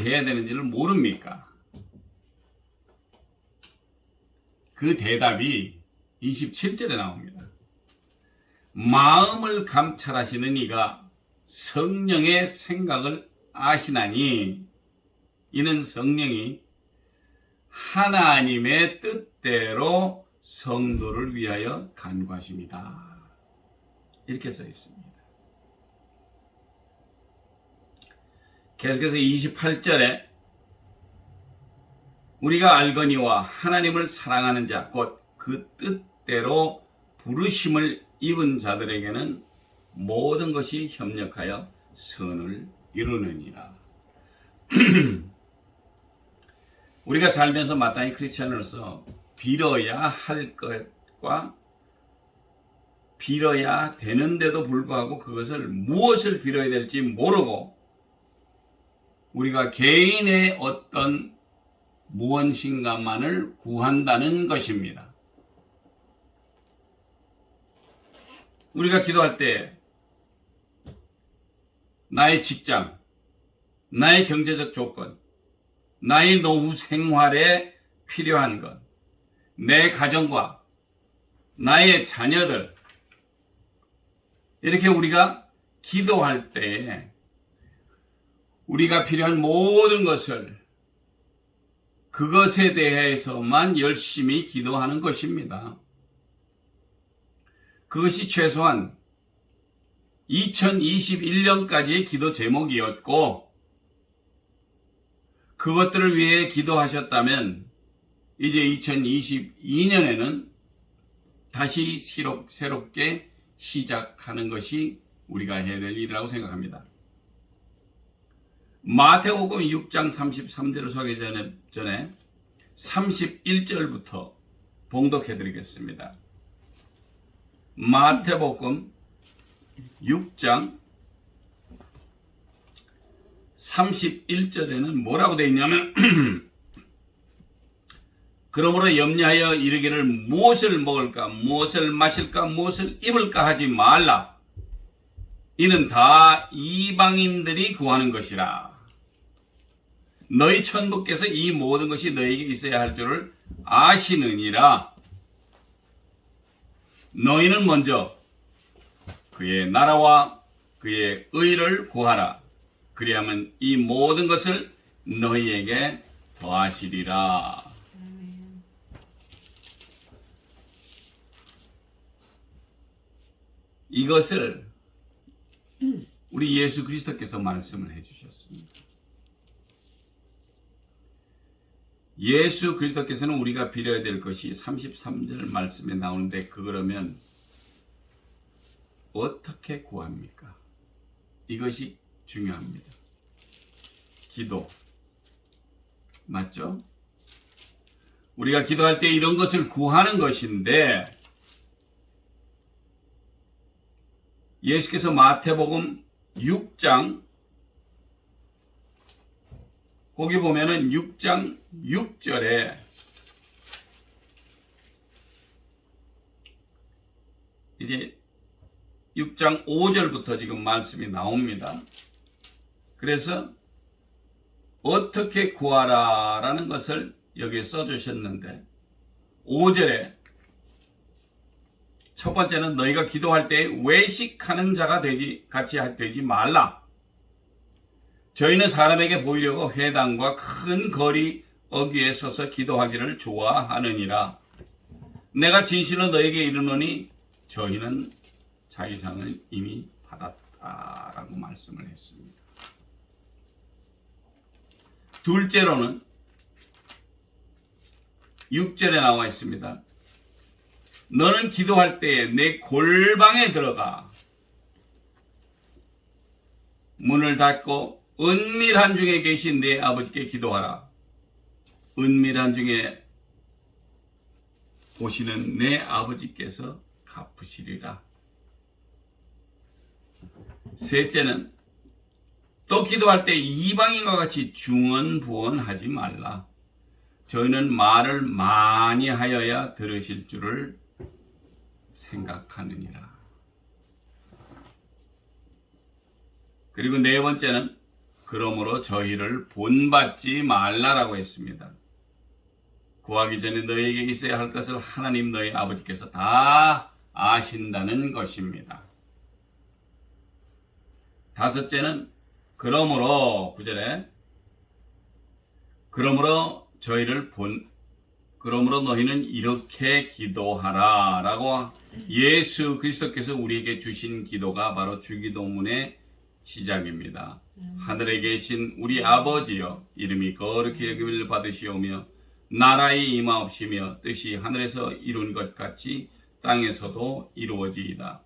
해야 되는지를 모릅니까? 그 대답이 27절에 나옵니다. 마음을 감찰하시는 이가 성령의 생각을 아시나니 이는 성령이 하나님의 뜻대로 성도를 위하여 간구하십니다. 이렇게 써 있습니다. 계속해서 28절에 우리가 알거니와 하나님을 사랑하는 자 곧 그 뜻대로 부르심을 입은 자들에게는 모든 것이 협력하여 선을 이루느니라. 우리가 살면서 마땅히 크리스천으로서 빌어야 할 것과 빌어야 되는데도 불구하고 그것을 무엇을 빌어야 될지 모르고 우리가 개인의 어떤 무엇인가만을 구한다는 것입니다. 우리가 기도할 때 나의 직장, 나의 경제적 조건, 나의 노후 생활에 필요한 것, 내 가정과 나의 자녀들, 이렇게 우리가 기도할 때 우리가 필요한 모든 것을 그것에 대해서만 열심히 기도하는 것입니다. 그것이 최소한 2021년까지의 기도 제목이었고 그것들을 위해 기도하셨다면 이제 2022년에는 다시 새롭게 시작하는 것이 우리가 해야 될 일이라고 생각합니다. 마태복음 6장 33절을 소개하기 전에 31절부터 봉독해 드리겠습니다. 마태복음 6장 31절에는 뭐라고 되어 있냐면 그러므로 염려하여 이르기를 무엇을 먹을까 무엇을 마실까 무엇을 입을까 하지 말라. 이는 다 이방인들이 구하는 것이라. 너희 천부께서 이 모든 것이 너희에게 있어야 할 줄을 아시느니라. 너희는 먼저 그의 나라와 그의 의를 구하라. 그리하면 이 모든 것을 너희에게 더하시리라. 이것을 우리 예수 그리스도께서 말씀을 해주셨습니다. 예수 그리스도께서는 우리가 빌어야 될 것이 33절 말씀에 나오는데 그러면 어떻게 구합니까? 이것이 중요합니다. 기도. 맞죠? 우리가 기도할 때 이런 것을 구하는 것인데 예수께서 마태복음 6장 거기 보면은 6장 6절에 이제 6장 5절부터 지금 말씀이 나옵니다. 그래서 어떻게 구하라라는 것을 여기에 써주셨는데 5절에 첫 번째는 너희가 기도할 때 외식하는 자가 같이 되지 말라. 저희는 사람에게 보이려고 회당과 큰 거리 어귀에 서서 기도하기를 좋아하느니라. 내가 진실로 너에게 이르노니 저희는 자기 상을 이미 받았다라고 말씀을 했습니다. 둘째로는 6절에 나와 있습니다. 너는 기도할 때에 내 골방에 들어가 문을 닫고 은밀한 중에 계신 내 아버지께 기도하라. 은밀한 중에 보시는 내 아버지께서 갚으시리라. 셋째는 또 기도할 때 이방인과 같이 중언부언하지 말라. 저희는 말을 많이 하여야 들으실 줄을 생각하느니라. 그리고 네 번째는 그러므로 저희를 본받지 말라라고 했습니다. 구하기 전에 너희에게 있어야 할 것을 하나님 너희 아버지께서 다 아신다는 것입니다. 다섯째는 그러므로 9절에 그러므로 너희는 이렇게 기도하라 라고 예수 그리스도께서 우리에게 주신 기도가 바로 주기도문의 시작입니다. 하늘에 계신 우리 아버지여 이름이 거룩히 여김을 받으시오며 나라의 임하옵시며 뜻이 하늘에서 이룬 것 같이 땅에서도 이루어지이다.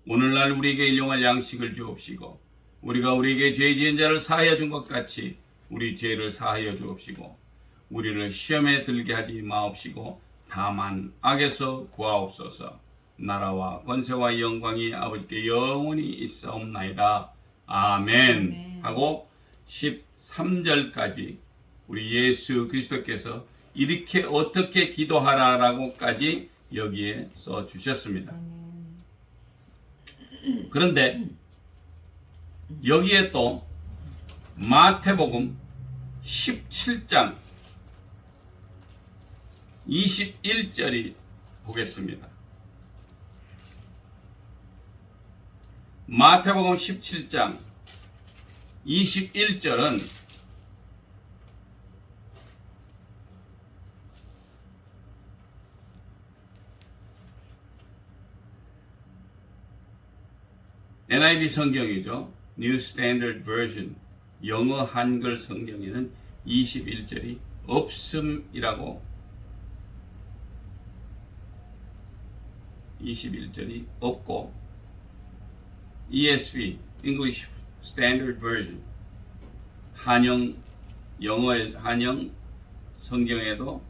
오늘날 우리에게 일용할 양식을 주옵시고 우리가 우리에게 죄 지은 자를 사하여 준 것 같이 우리 죄를 사하여 주옵시고 우리를 시험에 들게 하지 마옵시고 다만 악에서 구하옵소서. 나라와 권세와 영광이 아버지께 영원히 있사옵나이다. 아멘. 하고 13절까지 우리 예수 그리스도께서 이렇게 어떻게 기도하라라고까지 여기에 써 주셨습니다. 그런데 여기에 또 마태복음 17장 21절이 보겠습니다. 마태복음 17장 21절은 NIV 성경이죠. New Standard Version 영어 한글 성경에는 21절이 없음이라고 21절이 없고 ESV English Standard Version 한영 영어의 한영 성경에도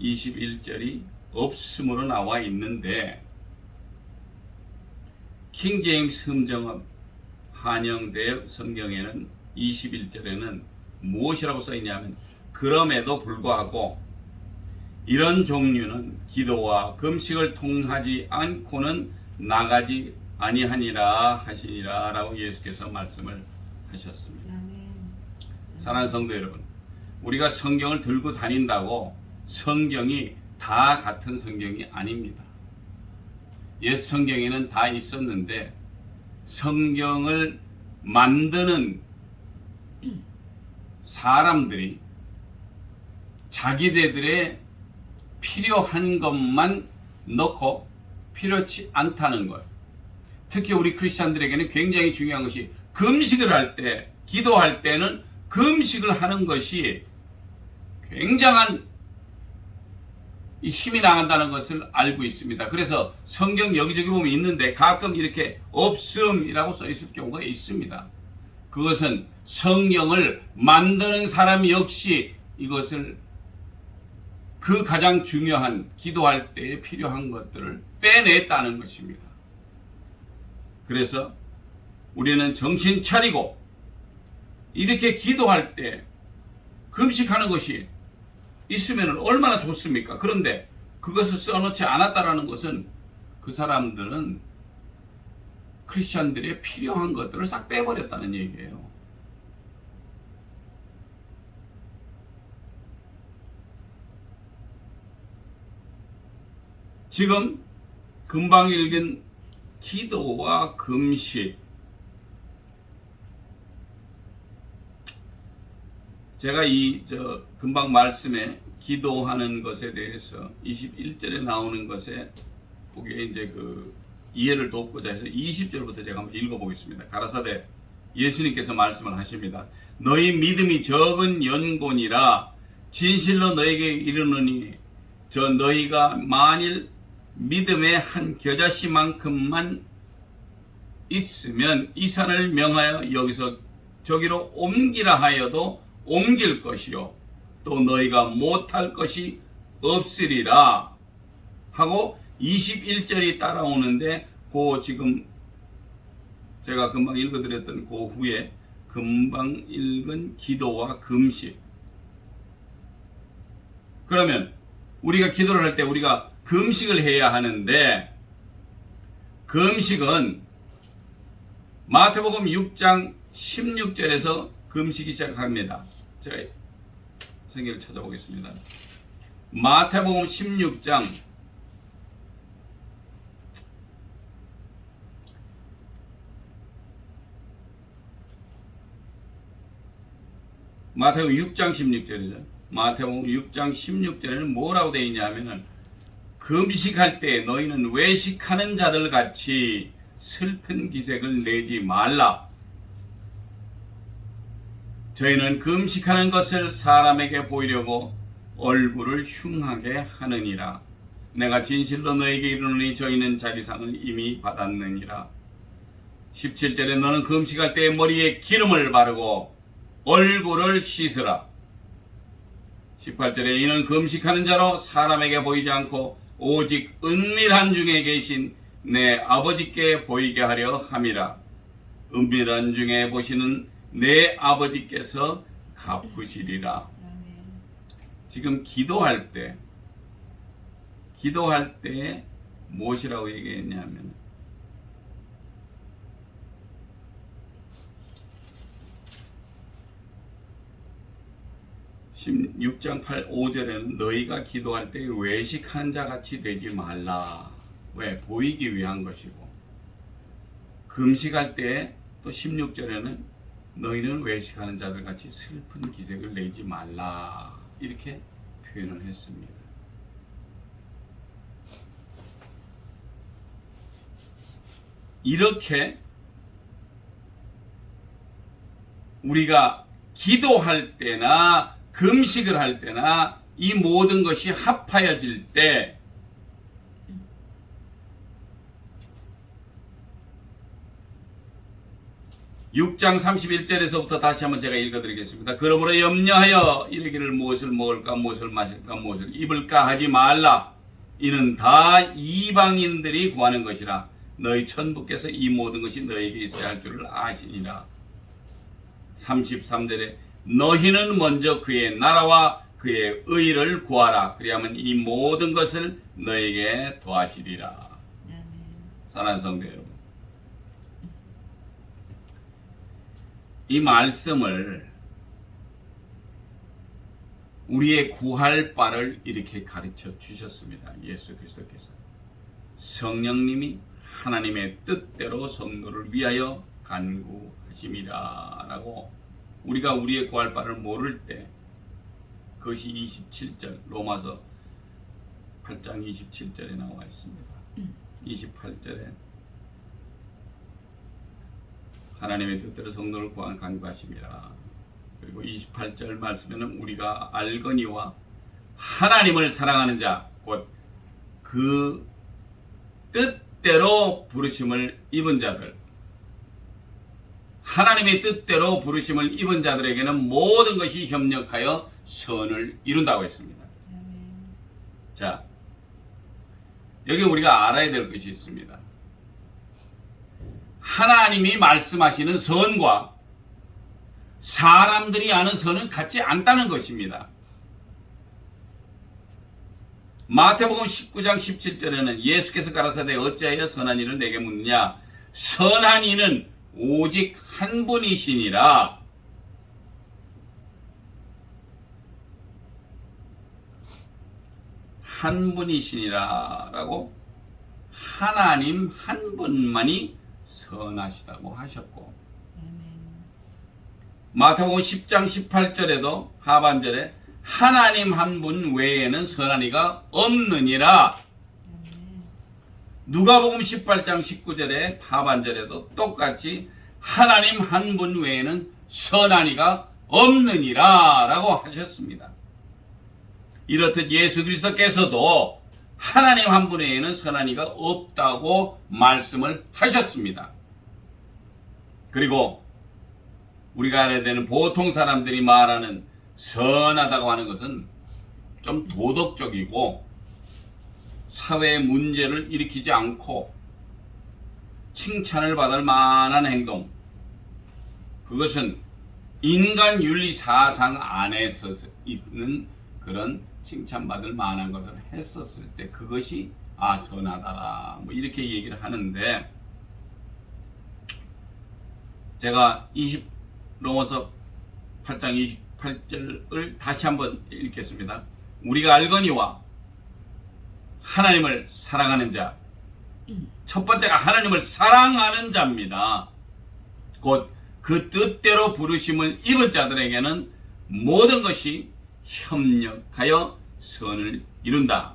21절이 없음으로 나와 있는데 킹 제임스 흠정업 한영대 성경에는 21절에는 무엇이라고 써 있냐면 그럼에도 불구하고 이런 종류는 기도와 금식을 통하지 않고는 나가지 아니하니라 하시니라 라고 예수께서 말씀을 하셨습니다. 사랑하는 성도 여러분, 우리가 성경을 들고 다닌다고 성경이 다 같은 성경이 아닙니다. 옛 성경에는 다 있었는데 성경을 만드는 사람들이 자기네들의 필요한 것만 넣고 필요치 않다는 것. 특히 우리 크리스찬들에게는 굉장히 중요한 것이 금식을 할 때, 기도할 때는 금식을 하는 것이 굉장한 힘이 나간다는 것을 알고 있습니다. 그래서 성경 여기저기 보면 있는데 가끔 이렇게 없음이라고 써 있을 경우가 있습니다. 그것은 성경을 만드는 사람 역시 이것을 그 가장 중요한 기도할 때에 필요한 것들을 빼냈다는 것입니다. 그래서 우리는 정신 차리고 이렇게 기도할 때 금식하는 것이 있으면 얼마나 좋습니까? 그런데 그것을 써놓지 않았다라는 것은 그 사람들은 크리스천들의 필요한 것들을 싹 빼버렸다는 얘기예요. 지금 금방 읽은 기도와 금식, 제가 금방 말씀에 기도하는 것에 대해서 21절에 나오는 것에 거기에 이제 이해를 돕고자 해서 20절부터 제가 한번 읽어보겠습니다. 가라사대 예수님께서 말씀을 하십니다. 너희 믿음이 적은 연곤이라 진실로 너에게 이르노니 너희가 만일 믿음의 한 겨자씨만큼만 있으면 이 산을 명하여 여기서 저기로 옮기라 하여도 옮길 것이요 또 너희가 못할 것이 없으리라 하고 21절이 따라오는데 지금 제가 금방 읽어드렸던 그 후에 금방 읽은 기도와 금식. 그러면 우리가 기도를 할 때 우리가 금식을 해야 하는데 금식은 마태복음 6장 16절에서 금식이 시작합니다. 제가 성경을 찾아보겠습니다. 마태복음 16장 마태복음 6장 16절이죠. 마태복음 6장 16절에는 뭐라고 되어 있냐면은 금식할 때 너희는 외식하는 자들 같이 슬픈 기색을 내지 말라. 저희는 금식하는 것을 사람에게 보이려고 얼굴을 흉하게 하느니라. 내가 진실로 너에게 이르노니 저희는 자기 상을 이미 받았느니라. 17절에 너는 금식할 때 머리에 기름을 바르고 얼굴을 씻으라. 18절에 이는 금식하는 자로 사람에게 보이지 않고 오직 은밀한 중에 계신 내 아버지께 보이게 하려 함이라. 은밀한 중에 보시는 내 아버지께서 갚으시리라. 지금 기도할 때 무엇이라고 얘기했냐면 16장 5절에는 너희가 기도할 때 외식하는 자 같이 되지 말라. 왜? 보이기 위한 것이고, 금식할 때 또 16절에는 너희는 외식하는 자들 같이 슬픈 기색을 내지 말라. 이렇게 표현을 했습니다. 이렇게 우리가 기도할 때나 금식을 할 때나 이 모든 것이 합하여질 때 (6장 31절에서부터) 다시 한번 제가 읽어드리겠습니다. 그러므로 염려하여 이르기를 무엇을 먹을까 무엇을 마실까 무엇을 입을까 하지 말라. 이는 다 이방인들이 구하는 것이라. 너희 천부께서 이 모든 것이 너희에게 있어야 할 줄을 아시니라. 33절에 너희는 먼저 그의 나라와 그의 의를 구하라. 그리하면 이 모든 것을 너희에게 더하시리라. 사랑하는 성도 여러분, 이 말씀을 우리의 구할 바를 이렇게 가르쳐 주셨습니다. 예수 그리스도께서 성령님이 하나님의 뜻대로 성도를 위하여 간구하심이라 라고, 우리가 우리의 구할 바를 모를 때 그것이 27절 로마서 8장 27절에 나와 있습니다. 28절에 하나님의 뜻대로 성도를 간구하심이라. 그리고 28절 말씀에는 우리가 알거니와 하나님을 사랑하는 자 곧 그 뜻대로 부르심을 입은 자들, 하나님의 뜻대로 부르심을 입은 자들에게는 모든 것이 협력하여 선을 이룬다고 했습니다. 자, 여기 우리가 알아야 될 것이 있습니다. 하나님이 말씀하시는 선과 사람들이 아는 선은 같지 않다는 것입니다. 마태복음 19장 17절에는 예수께서 가라사대 어찌하여 선한 일을 내게 묻느냐. 선한 이는 오직 한 분이시니라. 한 분이시니라 라고 하나님 한 분만이 선하시다고 하셨고, 마태복음 10장 18절에도 하반절에 하나님 한 분 외에는 선한 이가 없느니라. 누가복음 18장 19절에 하반절에도 똑같이 하나님 한 분 외에는 선한 이가 없느니라 라고 하셨습니다. 이렇듯 예수 그리스도께서도 하나님 한 분 외에는 선한 이가 없다고 말씀을 하셨습니다. 그리고 우리가 알아야 되는, 보통 사람들이 말하는 선하다고 하는 것은 좀 도덕적이고 사회의 문제를 일으키지 않고 칭찬을 받을 만한 행동, 그것은 인간 윤리 사상 안에서 있는 그런 칭찬받을 만한 것을 했었을 때 그것이 선하다 뭐 이렇게 얘기를 하는데, 제가 20 로마서 8장 28절을 다시 한번 읽겠습니다. 우리가 알거니와 하나님을 사랑하는 자, 첫 번째가 하나님을 사랑하는 자입니다. 곧 그 뜻대로 부르심을 입은 자들에게는 모든 것이 협력하여 선을 이룬다.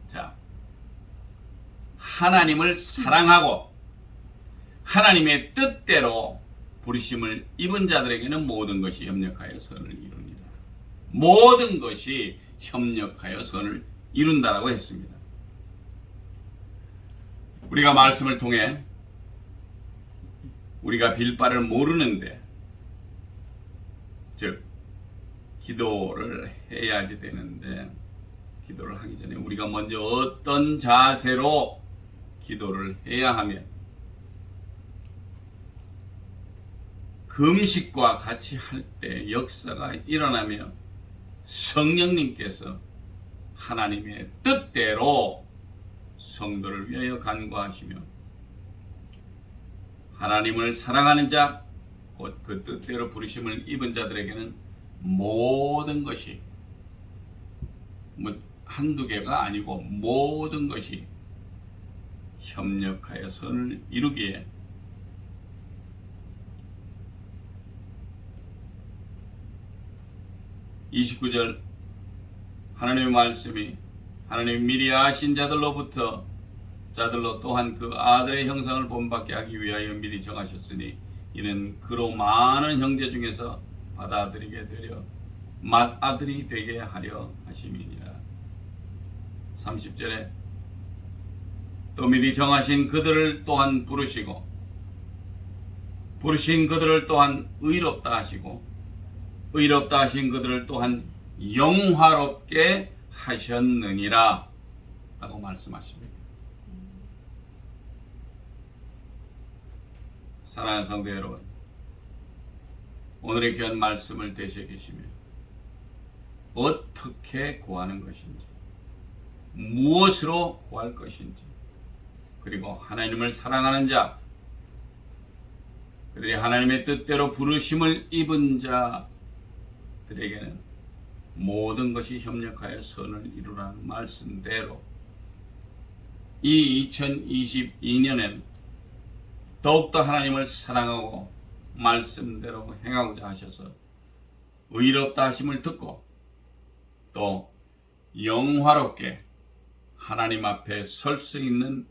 자, 하나님을 사랑하고 하나님의 뜻대로 부르심을 입은 자들에게는 모든 것이 협력하여 선을 이룹니다. 모든 것이 협력하여 선을 이룬다라고 했습니다. 우리가 말씀을 통해 우리가 빌 바를 모르는데, 즉 기도를 해야지 되는데, 기도를 하기 전에 우리가 먼저 어떤 자세로 기도를 해야 하며 금식과 같이 할 때 역사가 일어나며 성령님께서 하나님의 뜻대로 성도를 위하여 간구하시며 하나님을 사랑하는 자, 곧 그 뜻대로 부르심을 입은 자들에게는 모든 것이, 한두 개가 아니고 모든 것이 협력하여 선을 이루기에 (29절) 하나님의 말씀이 하나님 미리 아신 자들로 또한 그 아들의 형상을 본받게 하기 위하여 미리 정하셨으니 이는 그로 많은 형제 중에서 받아들이게 되려 맏아들이 되게 하려 하심이니라. 30절에 또 미리 정하신 그들을 또한 부르시고 부르신 그들을 또한 의롭다 하시고 의롭다 하신 그들을 또한 영화롭게 하셨느니라 라고 말씀하십니다. 사랑하는 성도 여러분, 오늘의 귀한 말씀을 되새기시며 어떻게 구하는 것인지, 무엇으로 구할 것인지, 그리고 하나님을 사랑하는 자, 그들이 하나님의 뜻대로 부르심을 입은 자들에게는 모든 것이 협력하여 선을 이루라는 말씀대로 이 2022년에는 더욱더 하나님을 사랑하고 말씀대로 행하고자 하셔서 의롭다 하심을 듣고 또 영화롭게 하나님 앞에 설 수 있는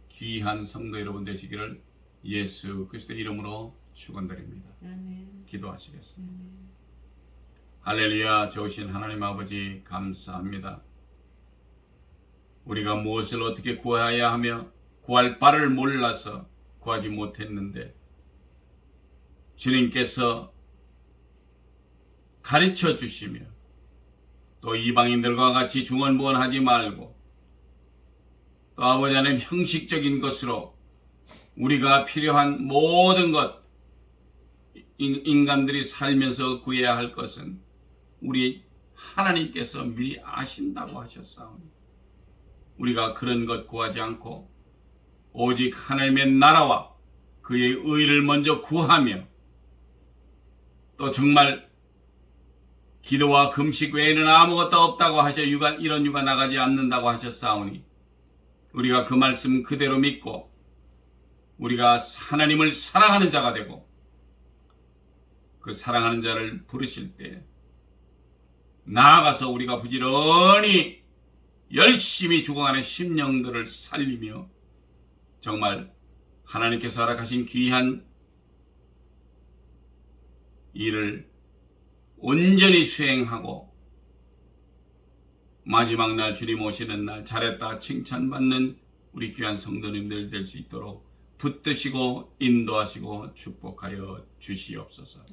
귀한 성도 여러분 되시기를 예수 그리스도의 이름으로 축원드립니다. 기도하시겠습니다. 할렐루야. 좋으신 하나님 아버지 감사합니다. 우리가 무엇을 어떻게 구해야 하며 구할 바를 몰라서 구하지 못했는데 주님께서 가르쳐 주시며 또 이방인들과 같이 중언부언하지 말고 또 아버지 하나님 형식적인 것으로 우리가 필요한 모든 것, 인간들이 살면서 구해야 할 것은 우리 하나님께서 미리 아신다고 하셨사오니 우리가 그런 것 구하지 않고 오직 하나님의 나라와 그의 의를 먼저 구하며 또 정말 기도와 금식 외에는 아무것도 없다고 하셔 이런 유가 나가지 않는다고 하셨사오니 우리가 그 말씀 그대로 믿고 우리가 하나님을 사랑하는 자가 되고 그 사랑하는 자를 부르실 때 나아가서 우리가 부지런히 열심히 죽어가는 심령들을 살리며 정말 하나님께서 허락하신 귀한 일을 온전히 수행하고 마지막 날 주님 오시는 날 잘했다 칭찬받는 우리 귀한 성도님들 될 수 있도록 붙드시고 인도하시고 축복하여 주시옵소서.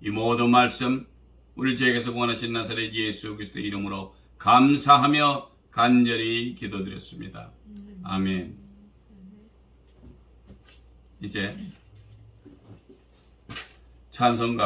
이 모든 말씀 우리 제게서 구원하신 나사렛 예수 그리스도의 이름으로 감사하며 간절히 기도드렸습니다. 아멘. 이제 찬송가